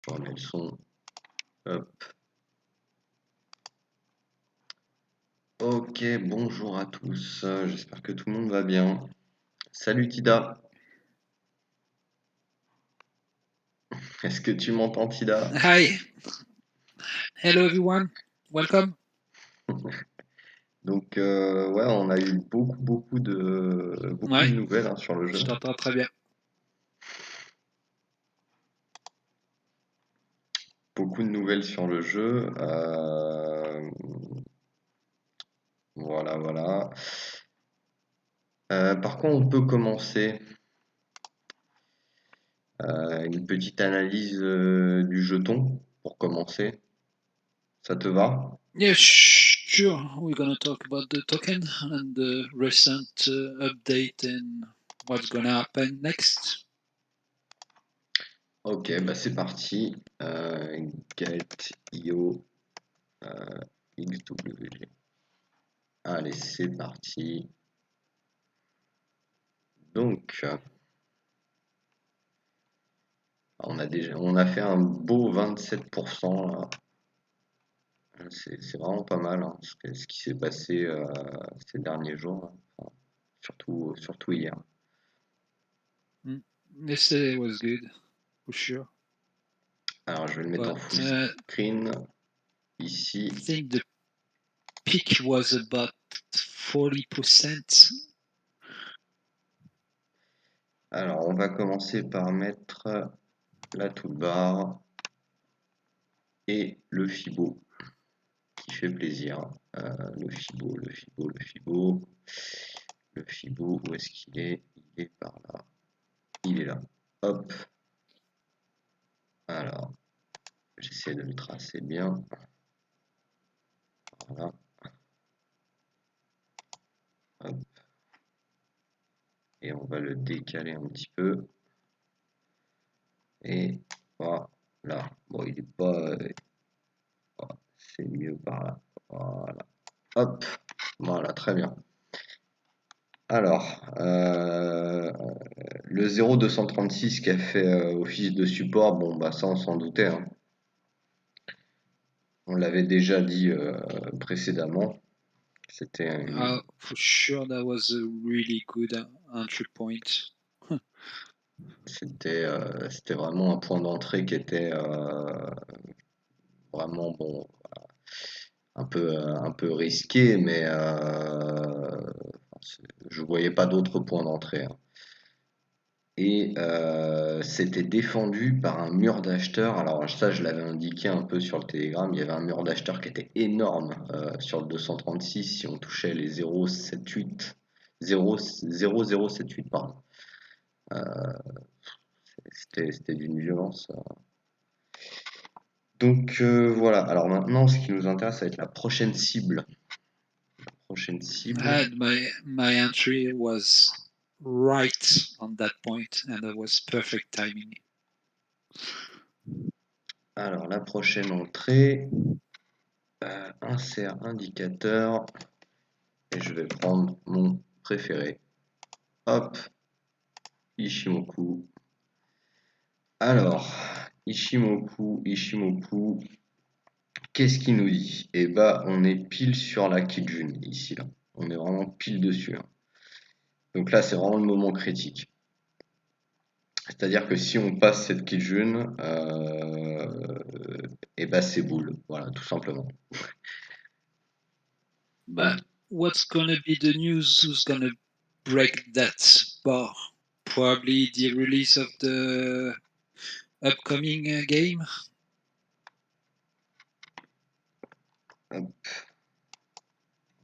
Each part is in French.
Je remets le son. Hop. Ok, bonjour à tous. J'espère que tout le monde va bien. Salut Tida. Est-ce que tu m'entends Tida? Hi, hello everyone, welcome. Donc ouais, on a eu beaucoup de Ouais, nouvelles hein, sur le je jeu. t'entends très bien. Beaucoup de nouvelles sur le jeu. Voilà, voilà. Par contre, on peut commencer une petite analyse du jeton pour commencer. Ça te va? Yeah, sure. We're gonna talk about the token and the recent update and what's gonna happen next. Ok, bah c'est parti. Get.io XWG. Allez, c'est parti. Donc, on a fait un beau 27% là. C'est vraiment pas mal hein, ce qui s'est passé ces derniers jours, hein. Enfin, surtout hier. Mm. Yesterday was good, for sure. Alors, je vais le mettre en But full screen ici. I think the peak was about 40%. Alors, on va commencer par mettre la toolbar et le Fibo qui fait plaisir. Le Fibo, le Fibo, le Fibo. Le Fibo, où est-ce qu'il est? Il est par là. Il est là. Hop. Alors, j'essaie de le tracer bien. Voilà. Hop. Et on va le décaler un petit peu. Et voilà. Bon, il est pas. Voilà. C'est mieux par là. Voilà. Hop. Voilà, très bien. Alors, le 0236 qui a fait office de support, bon, bah ça on s'en doutait, hein. On l'avait déjà dit précédemment. C'était une- For sure, that was a really good entry point. c'était vraiment un point d'entrée qui était vraiment bon, un peu risqué, mais je voyais pas d'autres points d'entrée, hein. Et c'était défendu par un mur d'acheteurs. Alors ça, je l'avais indiqué un peu sur le Telegram. Il y avait un mur d'acheteurs qui était énorme sur le 236 si on touchait les 0,78 0,0078 pardon. C'était d'une violence. Donc voilà. Alors maintenant, ce qui nous intéresse, ça va être la prochaine cible. La prochaine cible. My entry was right on that point, and that was perfect timing. Alors la prochaine entrée, insert indicateur, et je vais prendre mon préféré. Hop, Ishimoku. Alors, Ishimoku, qu'est-ce qu'il nous dit? Eh bah, on est pile sur la Kijun ici là. On est vraiment pile dessus, hein. Donc là, c'est vraiment le moment critique. C'est-à-dire que si on passe cette Kijun, eh bah c'est boule. Voilà, tout simplement. On- But what's gonna be the news? Who's gonna break that bar? Probably the release of the upcoming game. hop,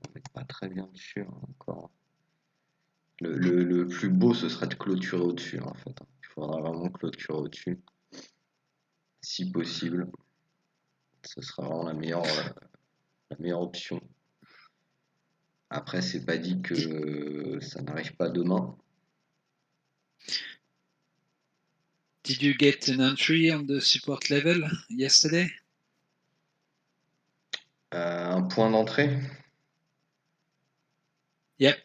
on n'est pas très bien dessus hein, encore. Le plus beau, ce serait de clôturer au-dessus, en fait, hein. Il faudra vraiment clôturer au-dessus, si possible. Ce sera vraiment la meilleure option. Après, c'est pas dit Did, que ça n'arrive pas demain. did you get an entry on the support level yesterday? Un point d'entrée. Yep.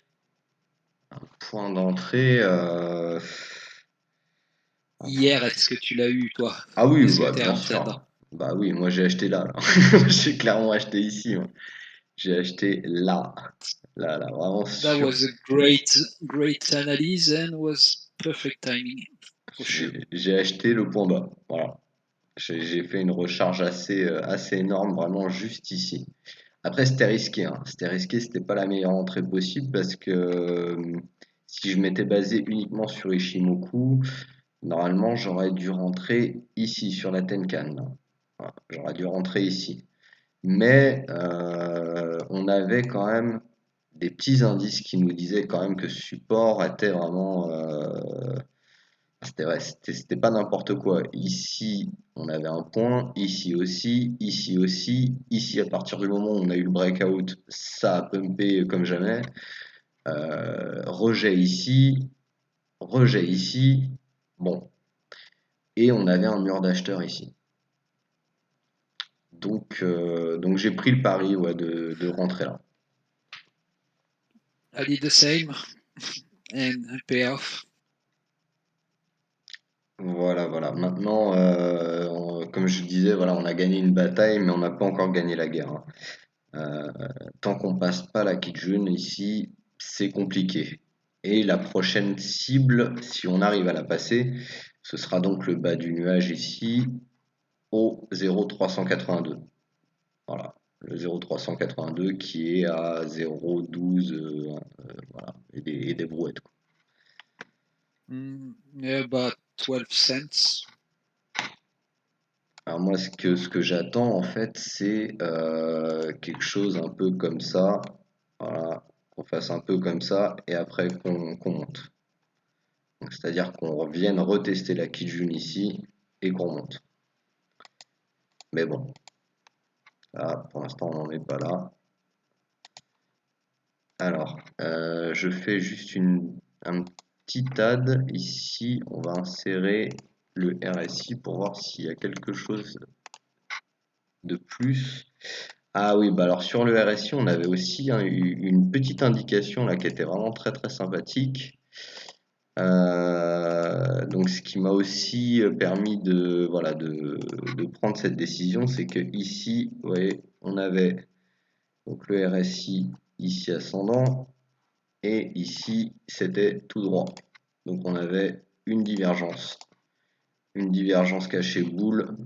Un point d'entrée. hier, est-ce que tu l'as eu, toi? Ah oui, Est-ce que bah tu es bien rentré dedans? sûr. Bah oui, moi j'ai acheté là, là. J'ai clairement acheté ici, moi. J'ai acheté là. Là, vraiment That sûr. was a great analyse and was perfect timing, for sure. J'ai acheté le point bas. Voilà. J'ai fait une recharge assez énorme, vraiment juste ici. Après, c'était risqué, hein. C'était risqué, c'était pas la meilleure entrée possible parce que si je m'étais basé uniquement sur Ishimoku, normalement j'aurais dû rentrer ici sur la Tenkan, là. Voilà, j'aurais dû rentrer ici. Mais on avait quand même des petits indices qui nous disaient quand même que ce support était vraiment c'était pas n'importe quoi. Ici, on avait un point, ici aussi, ici aussi, ici à partir du moment où on a eu le breakout, ça a pumpé comme jamais. Rejet ici, bon, et on avait un mur d'acheteurs ici. Donc j'ai pris le pari, ouais, de rentrer là. I did the same and pay off. Voilà, voilà. Maintenant, comme je disais, voilà, on a gagné une bataille, mais on n'a pas encore gagné la guerre, hein. Euh, Tant qu'on passe pas la Kijun ici, c'est compliqué. Et la prochaine cible, si on arrive à la passer, ce sera donc le bas du nuage ici, au 0,382. Voilà, le 0,382 qui est à 0,12, voilà, et des brouettes, quoi. Yeah, about 12 cents. Alors moi, ce que j'attends en fait, c'est quelque chose un peu comme ça, voilà, qu'on fasse un peu comme ça, et après qu'on monte. Donc, c'est-à-dire qu'on revienne retester la Kijun ici et qu'on monte. Mais bon, là, pour l'instant, on n'en est pas là. Alors, je fais juste un petit add. Ici, on va insérer le RSI pour voir s'il y a quelque chose de plus. Ah oui, bah alors sur le RSI, on avait aussi une petite indication là qui était vraiment très très sympathique. Donc ce qui m'a aussi permis voilà, de prendre cette décision, c'est que ici, vous voyez, on avait donc le RSI ici ascendant et ici c'était tout droit. Donc on avait une divergence cachée boule.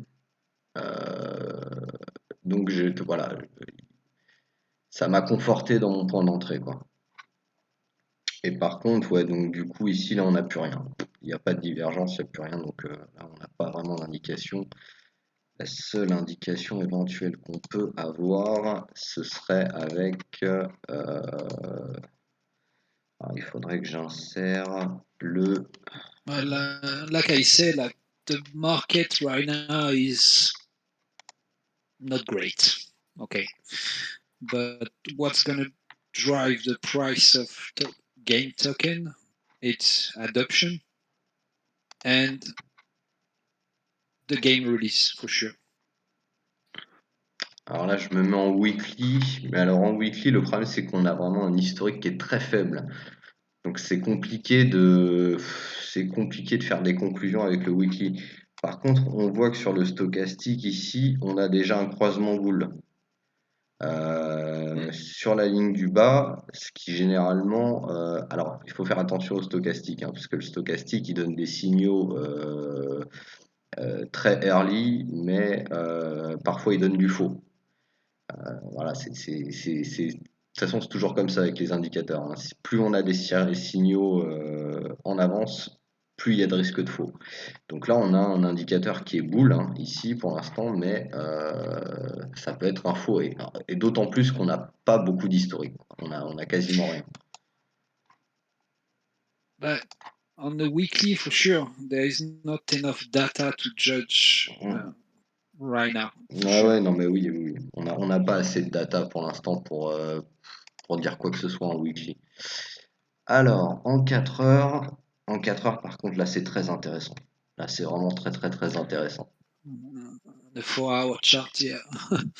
Euh, donc voilà, ça m'a conforté dans mon point d'entrée, quoi. Et par contre, ouais, donc du coup ici là on n'a plus rien. Il n'y a pas de divergence, il n'y a plus rien, donc là on n'a pas vraiment d'indication. La seule indication éventuelle qu'on peut avoir, ce serait avec il faudrait que j'insère le. Like I said, like the market right now is not great. Okay, but what's gonna drive the price of game token? It's adoption and the game release for sure. Alors là je me mets en weekly, mais alors en weekly le problème c'est qu'on a vraiment un historique qui est très faible. Donc c'est compliqué de faire des conclusions avec le weekly. Par contre, on voit que sur le stochastique ici, on a déjà un croisement boule. Hmm? Sur la ligne du bas, ce qui généralement, alors il faut faire attention au stochastique, hein, parce que le stochastique il donne des signaux très early, mais parfois il donne du faux. Voilà, de toute façon c'est toujours comme ça avec les indicateurs, hein. Plus on a des signaux en avance, plus il y a de risque de faux. Donc là, on a un indicateur qui est boule, hein, ici pour l'instant, mais ça peut être un faux. Et d'autant plus qu'on n'a pas beaucoup d'historique. On a quasiment rien. But on the weekly, for sure, there is not enough data to judge Mm. right now, for Ouais, sure. ouais, non, mais oui, oui. On n'a pas assez de data pour l'instant pour dire quoi que ce soit en weekly. Alors, en 4 heures, par contre, là, c'est très intéressant. Là, c'est vraiment très, très, très intéressant. The 4 hour chart, yeah,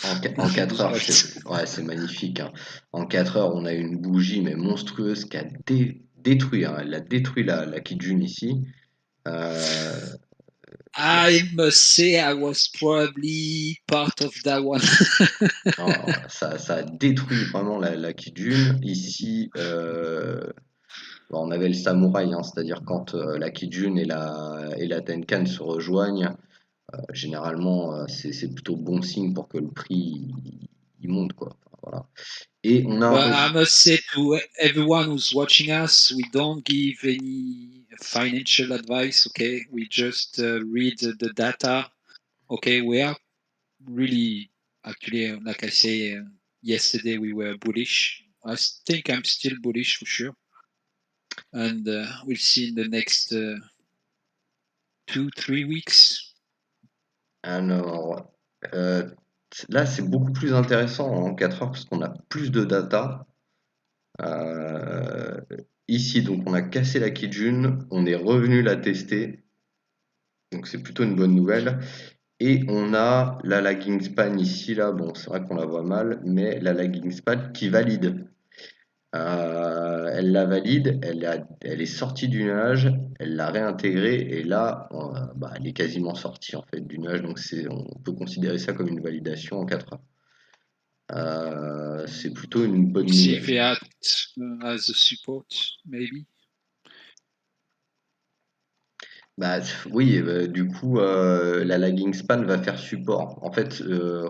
En 4 looks heures, great. ouais, c'est magnifique, hein. En 4 heures, on a une bougie mais monstrueuse qui a détruit, hein, elle a détruit la Kijun ici. I must say I was probably part of that one. Non, ça a détruit vraiment la Kijun. Ici, bon, on avait le samouraï, hein, c'est-à-dire quand la Kijun et la Tenkan se rejoignent, généralement c'est plutôt bon signe pour que le prix il monte quoi. Enfin, voilà. Et on a But I aussi, must say to everyone who's watching us, we don't give any financial advice. Okay, we just read the data. Okay, we are really actually, like I say yesterday, we were bullish. I think I'm still bullish for sure, and we'll see in the next 2-3 weeks. alors là c'est beaucoup plus intéressant en 4 heures parce qu'on a plus de data. Euh, Ici donc on a cassé la Kijun, on est revenu la tester, donc c'est plutôt une bonne nouvelle. Et on a la lagging span ici, là, bon, c'est vrai qu'on la voit mal, mais la lagging span qui valide. Elle la valide, elle est sortie du nuage, elle l'a réintégrée, et là, bah, elle est quasiment sortie en fait du nuage, donc on peut considérer ça comme une validation en 4 heures. C'est plutôt une We'll bonne see if nouvelle. we act as a support, maybe. Bah, oui, du coup, la lagging span va faire support. En fait,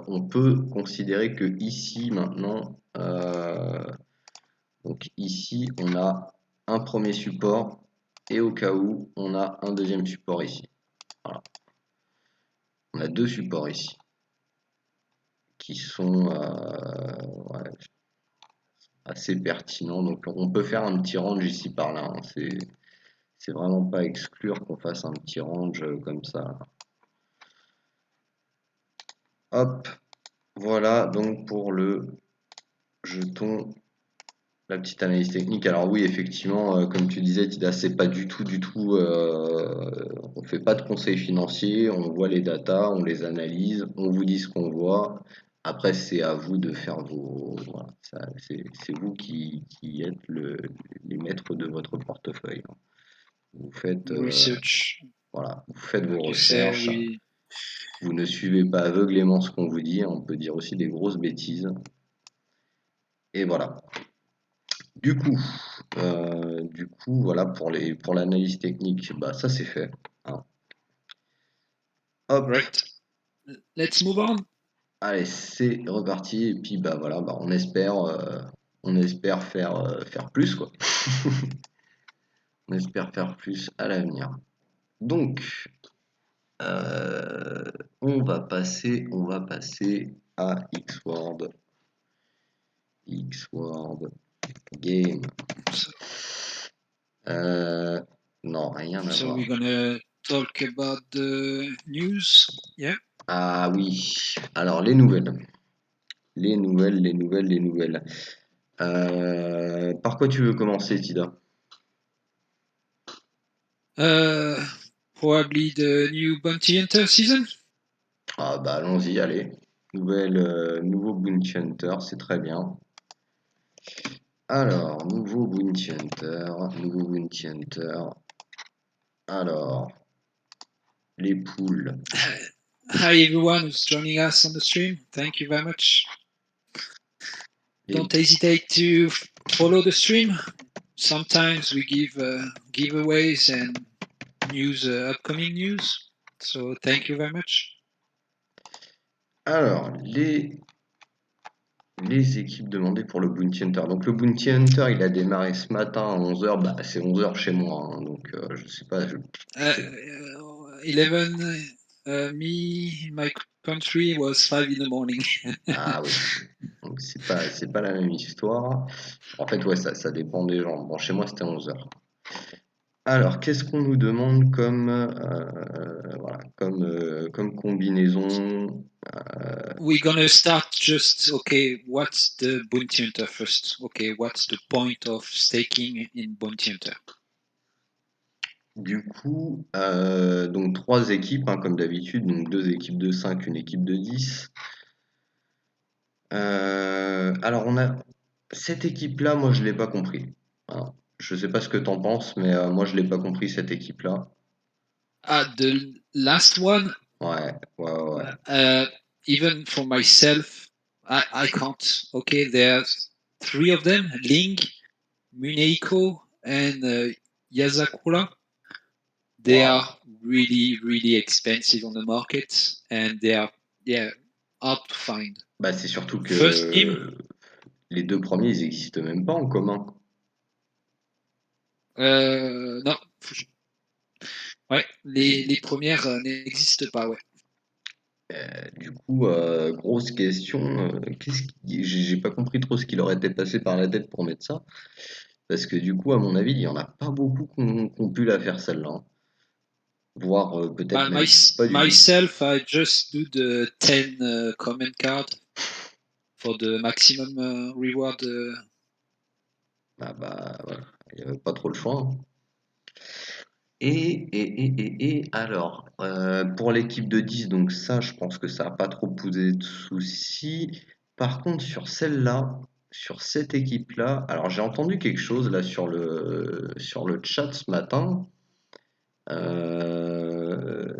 on peut considérer que ici, maintenant, donc ici, on a un premier support et au cas où, on a un deuxième support ici. Voilà. On a deux supports ici qui sont ouais, assez pertinents. Donc on peut faire un petit range ici par là, hein. C'est vraiment pas exclure qu'on fasse un petit range comme ça. Hop, voilà donc pour le jeton. La petite analyse technique. Alors oui, effectivement, comme tu disais, Tida, c'est pas du tout. On fait pas de conseils financiers. On voit les datas, on les analyse, on vous dit ce qu'on voit. Après, c'est à vous de faire vos. Voilà, c'est vous qui êtes les maîtres de votre portefeuille, hein. Vous faites, Research, voilà, vous faites vos like you say, recherches. Vous ne suivez pas aveuglément ce qu'on vous dit. On peut dire aussi des grosses bêtises. Et voilà. Du coup, voilà pour l'analyse technique, bah ça c'est fait, hein. Hop, right? Let's move on. allez, c'est reparti et puis bah voilà, bah on espère faire plus quoi. On espère faire plus à l'avenir. Donc, euh, on va passer à Xword Game. So, Euh, non, rien à so voir. we're gonna talk about the news. Yeah. Ah oui, alors les nouvelles. Les nouvelles. Par quoi tu veux commencer, Tida? Uh, Probably the new Bounty Hunter season. Ah bah allons-y, allez. Nouveau Bounty Hunter, c'est très bien. Alors, nouveau Bounty Hunter. Alors, les poules. Hi everyone who's joining us on the stream. Thank you very much. Les... Don't hesitate to follow the stream. Sometimes we give giveaways and news, upcoming news. So thank you very much. Alors, les équipes demandées pour le Bounty Hunter. Donc le Bounty Hunter, il a démarré ce matin à 11 h. Bah, c'est 11 h chez moi, hein, donc je sais pas. Je sais... 11, me, my country was 5 in the morning. Ah oui. Donc c'est pas la même histoire. En fait, ouais, ça dépend des gens. Bon, chez moi, c'était 11 h. Alors, qu'est-ce qu'on nous demande voilà, comme combinaison? We're gonna start just okay. What's the bounty hunter first? Okay, what's the point of staking in bounty hunter? Du coup, donc trois équipes, hein, comme d'habitude, donc deux équipes de 5, une équipe de 10. Alors, on a cette équipe-là, moi, je l'ai pas compris. Alors, je sais pas ce que t'en penses, mais moi, je l'ai pas compris, cette équipe-là. Ah, last one, Ouais. even for myself, I can't. Okay, there's three of them: Ling, Muneiko, and Yasakura. They Waouh. are really, really expensive on the market, and they are, yeah, hard to find. Bah, c'est surtout First team, que les deux premiers, ils existent même pas en commun. non, ouais, les premières n'existent pas, ouais. Du coup, grosse question, j'ai pas compris trop ce qu'il aurait été passé par la tête pour mettre ça. Parce que du coup, à mon avis, il y en a pas beaucoup qui ont pu la faire celle-là, hein. Voire peut-être But même pas du tout. myself, I just do the 10 comment card for the maximum reward. Ah bah ouais, il n'y avait pas trop le choix, hein. Alors, pour l'équipe de 10, donc ça, je pense que ça n'a pas trop posé de soucis. Par contre, sur celle-là, sur cette équipe-là, alors j'ai entendu quelque chose là sur le chat ce matin. Euh,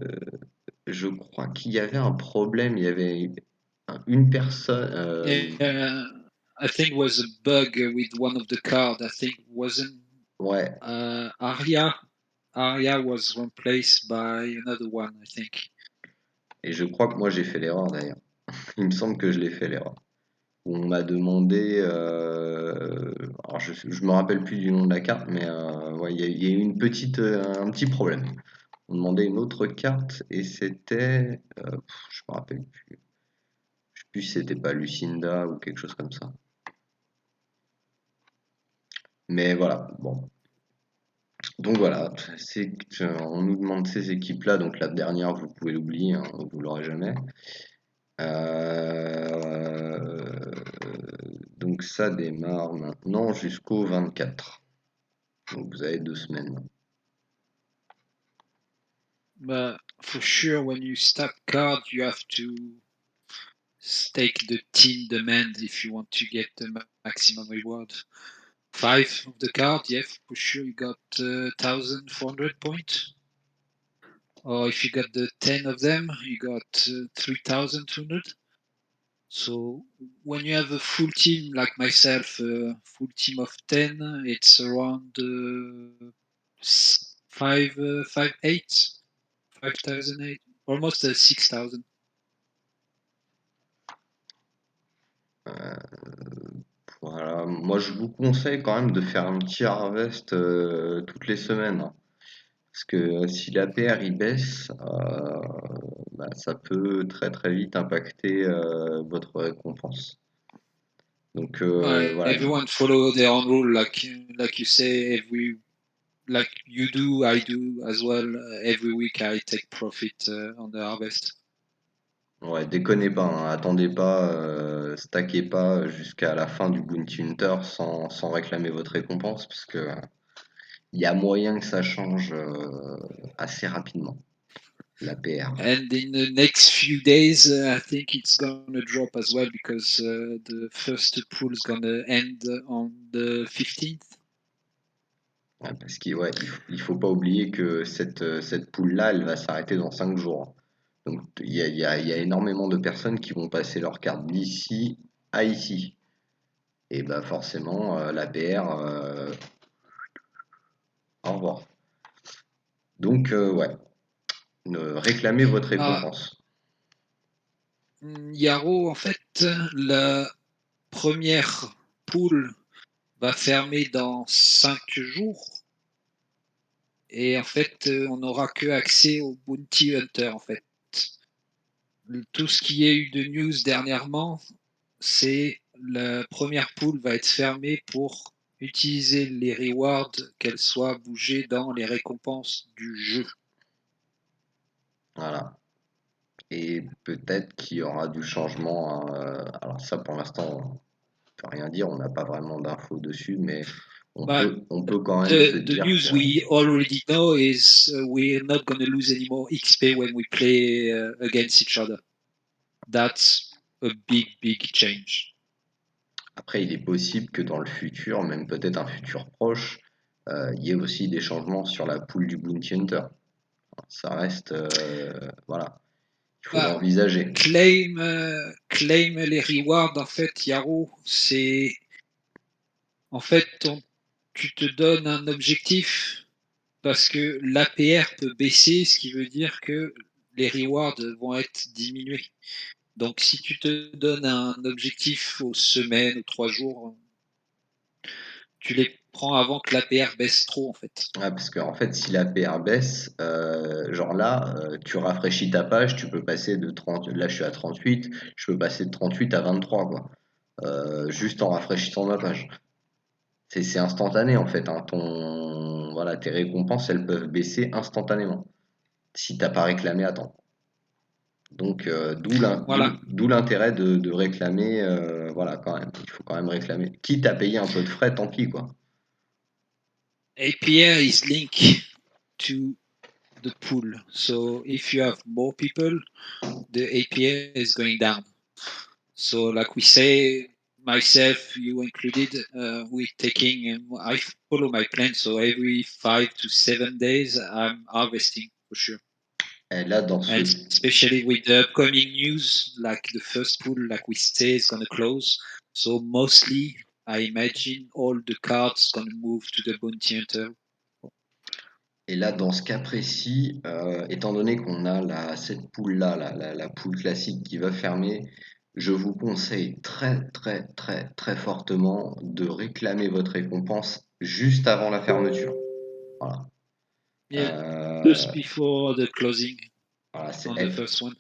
je crois qu'il y avait un problème, il y avait une personne. Yeah, I think was a bug with one of the card. I think wasn't Ouais, Arya. Arya was replaced by another one, I think. et je crois que moi j'ai fait l'erreur d'ailleurs. Il me semble que je l'ai fait l'erreur. On m'a demandé, alors je me rappelle plus du nom de la carte, mais ouais, il y a eu un petit problème. On demandait une autre carte et c'était, je me rappelle plus. Je sais plus si c'était pas Lucinda ou quelque chose comme ça. Mais voilà, bon. Donc voilà, on nous demande ces équipes-là, donc la dernière, vous pouvez l'oublier, hein, vous l'aurez jamais. Euh, donc ça démarre maintenant jusqu'au 24. Donc vous avez 2 semaines. But for sure, when you stack card, you have to stake the team demand if you want to get the maximum reward. 5 of the card, yeah, for sure you got 1,400 points. Or if you got the 10 of them, you got 3,200. So when you have a full team like myself, full team of 10, it's around 5,800, almost 6,000. Voilà. Moi je vous conseille quand même de faire un petit harvest toutes les semaines, hein. Parce que si l'APR il baisse, bah, ça peut très très vite impacter votre récompense. Donc voilà. Everyone follow their own rule, like you say, like you do, I do as well. Every week I take profit on the harvest. Ouais, déconnez pas, hein, attendez pas, stackez pas jusqu'à la fin du Bounty Hunter sans réclamer votre récompense, parce que il y a moyen que ça change assez rapidement, l'APR. And in the next few days, I think it's gonna drop as well because the first pool is gonna end on the 15th. Ouais, parce qu'il ouais, il faut pas oublier que cette poule-là, elle va s'arrêter dans 5 jours. Donc il y a énormément de personnes qui vont passer leur carte d'ici à ici. Et bah forcément, l'APR, au revoir. Donc ouais, réclamez votre Ah, récompense. Yaro, en fait, la première pool va fermer dans 5 jours. Et en fait, on n'aura que accès au Bounty Hunter, en fait. Tout ce qui est eu de news dernièrement, c'est la première pool va être fermée pour utiliser les rewards, qu'elles soient bougées dans les récompenses du jeu. Voilà. Et peut-être qu'il y aura du changement, hein, alors ça pour l'instant, on peut rien dire, on n'a pas vraiment d'infos dessus, mais But on peut quand même se the dire que news we already know is we're not going to lose any more XP when we play against each other. That's a big, big change. après il est possible que dans le futur, même peut-être un futur proche, il y ait aussi des changements sur la pool du Bounty Hunter. Ça reste, voilà, il faut Bah, l'envisager. claim les rewards, en fait, Yaro, c'est en fait, tu te donnes un objectif parce que l'APR peut baisser, ce qui veut dire que les rewards vont être diminués. Donc, si tu te donnes un objectif aux semaines, aux 3 jours, tu les prends avant que l'APR baisse trop, en fait. Ouais, parce qu'en fait, si la PR baisse, genre là, tu rafraîchis ta page, tu peux passer de 30, là je suis à 38, je peux passer de 38 à 23, quoi. Juste en rafraîchissant ma page. C'est instantané en fait, hein. Voilà, tes récompenses, elles peuvent baisser instantanément si t'as pas réclamé à temps. Donc, Voilà. d'où l'intérêt de réclamer, voilà, quand même. Il faut quand même réclamer. Quitte à payer un peu de frais, tant pis, quoi. APR is linked to the pool. So if you have more people, the APR is going down. So like we say, myself, you included, we're taking, I follow my plan. So every 5 to 7 days, I'm harvesting for sure. Et là, And especially with the upcoming news, like the first pool, like we say, is going to close. So mostly, I imagine all the cards going to move to the bounty hunter. Et là, dans ce cas précis, étant donné qu'on a cette pool-là, la pool classique qui va fermer, je vous conseille très très très très fortement de réclamer votre récompense juste avant la fermeture. Voilà. Yeah, just Euh, before the closing voilà, on the first one.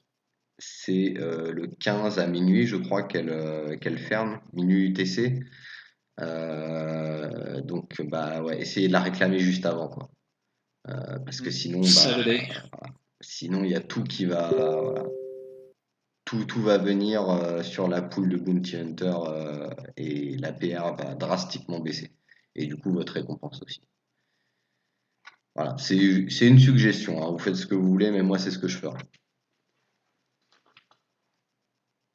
c'est le 15 à minuit, je crois qu'elle ferme, minuit UTC. Donc, bah ouais, essayez de la réclamer juste avant, quoi. Parce que sinon, Saturday. sinon il y a tout qui va, voilà, tout va venir sur la pool de Bounty Hunter et la PR va drastiquement baisser. Et du coup, votre récompense aussi. Voilà, c'est une suggestion, hein. Vous faites ce que vous voulez, mais moi, c'est ce que je ferai.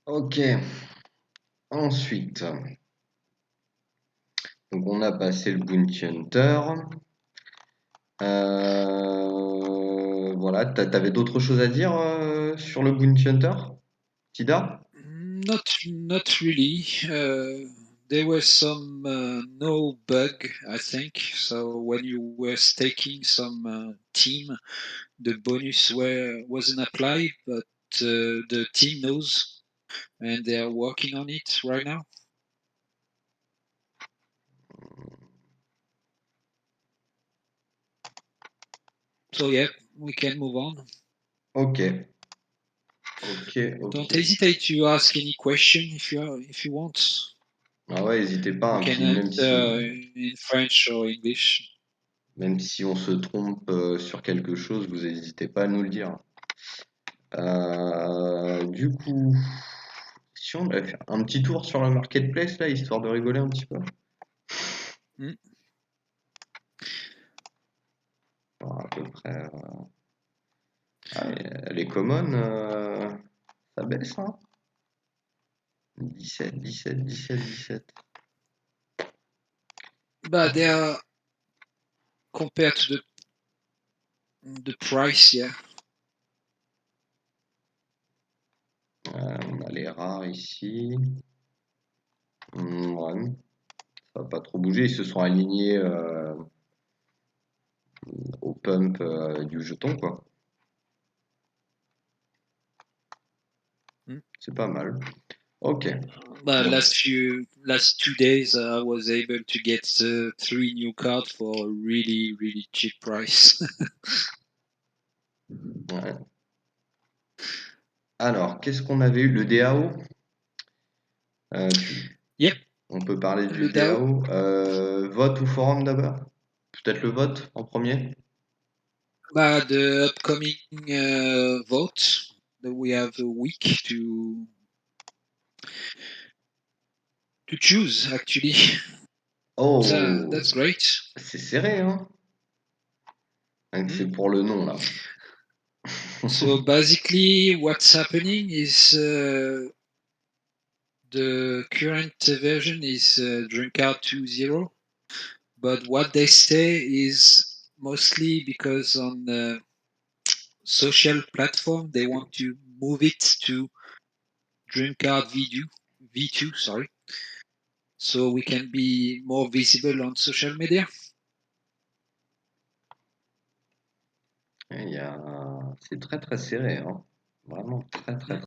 Ok, ensuite, donc on a passé le Bounty Hunter. Voilà, t'avais d'autres choses à dire sur le Bounty Hunter, Tida? Not really. There was some no bug, I think. So when you were staking some team, the bonus wasn't applied, but the team knows and they are working on it right now. So yeah, we can move on. Ok, ok, Don't ok. hesitate to ask any question if you want. Ah ouais, n'hésitez pas, We hein, can puis answer in French or English. même si on se trompe sur quelque chose, vous n'hésitez pas à nous le dire. Du coup, si on avait fait un petit tour sur le marketplace là, histoire de rigoler un petit peu. Hmm. Enfin, à peu près. Ah, les commons, ça baisse, hein. 17, 17, 17, 17. But they are compared to the price, yeah. On a les rares ici. Ouais, ça va pas trop bouger. Ils se sont alignés au pump du jeton, quoi. Hmm. C'est pas mal. Ok. But Bon. last 2 days, I was able to get 3 new cards for a really cheap price. Ouais. Alors, qu'est-ce qu'on avait eu? Le DAO? Yep, On peut parler du le DAO. DAO. Vote ou forum d'abord? Peut-être le vote en premier? But the upcoming vote, that we have a week to choose actually. Oh, That's great. c'est serré, hein? Rien que Hmm. c'est pour le nom, là. So basically, what's happening is the current version is Drinkout 2.0, but what they say is mostly because on social platform. They want to move it to Dreamcard V2, sorry, so we can be more visible on social media. C'est très très serré, hein. Vraiment très très